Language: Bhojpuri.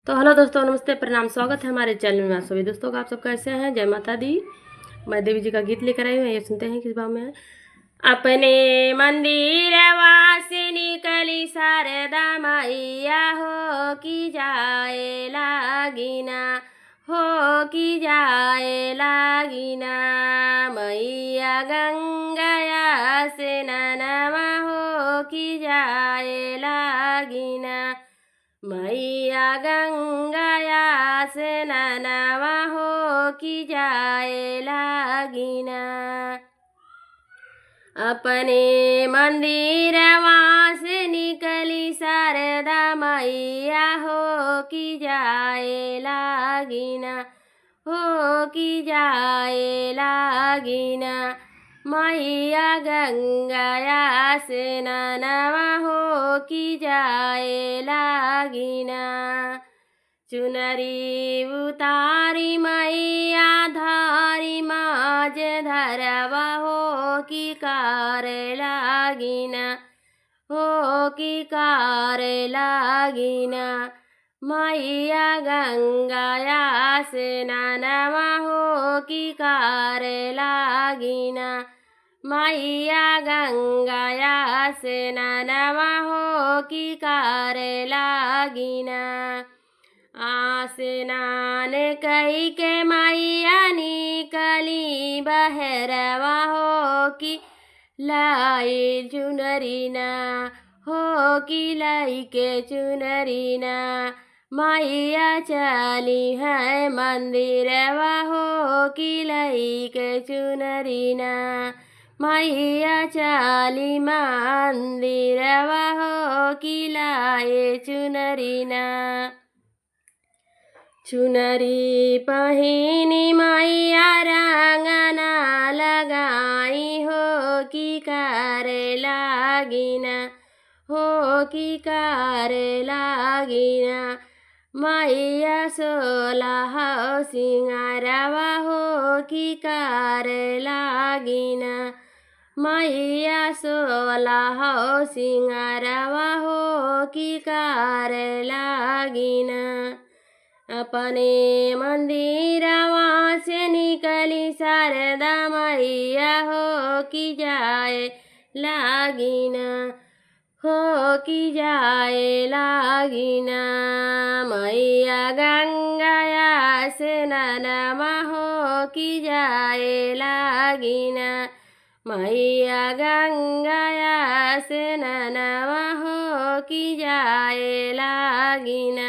तो हेलो दोस्तों, नमस्ते, प्रणाम, स्वागत है हमारे चैनल में। आप सभी दोस्तों का, आप सब कैसे हैं? जय माता दी। मैं देवी जी का गीत लेकर आई हूँ, ये सुनते हैं किस भाव में है। अपने मंदिर से निकली शारदा मैया, हो कि जाए लागिना, हो कि जाए लागिना। मैया गंगा से ननवा, हो कि जाए लागिना। मैया गंगा से ननवा, हो कि जाए लागिना। अपने मंदिर से निकली शारदा मैया, हो कि जाए लागिना, हो कि जाए लागिना। मैया गंगा से ननवा, हो कि जाए लागिना। चुनरी उतारी मैया धारी माज धरवा, हो कि कार लागिना, हो कि कार लागिना। मैया गंगा से ननवा, हो कि कार लागिना। मैया गंगा से ननवा, हो कि कार लागिना। आसनान कई के मैया निकली बहरवा, हो कि लाई चुनरीना, हो कि लाई के चुनरीना। मैया चली है मंदिरवा, हो कि लाई के चुनरीना। मैया चली मंदिरवा, हो कि लाए चुनरीना। चुनरी पहिनी मैया रंगना लगाई, हो कि कार लागिना, हो कि कार लागिना। मैया सोलह सिंगारवा, हो कि कार लागिना। मैया सोलह सिंगारवा, हो कि कार लागिना। अपने मंदिरवा से निकली शारदा मैया, हो कि जाए लागिना, हो कि जाए लागिना। मैया गंगा से ननवा, हो कि जाए लागिना। मैया गंगा से ननवा, हो कि जाए लागिना।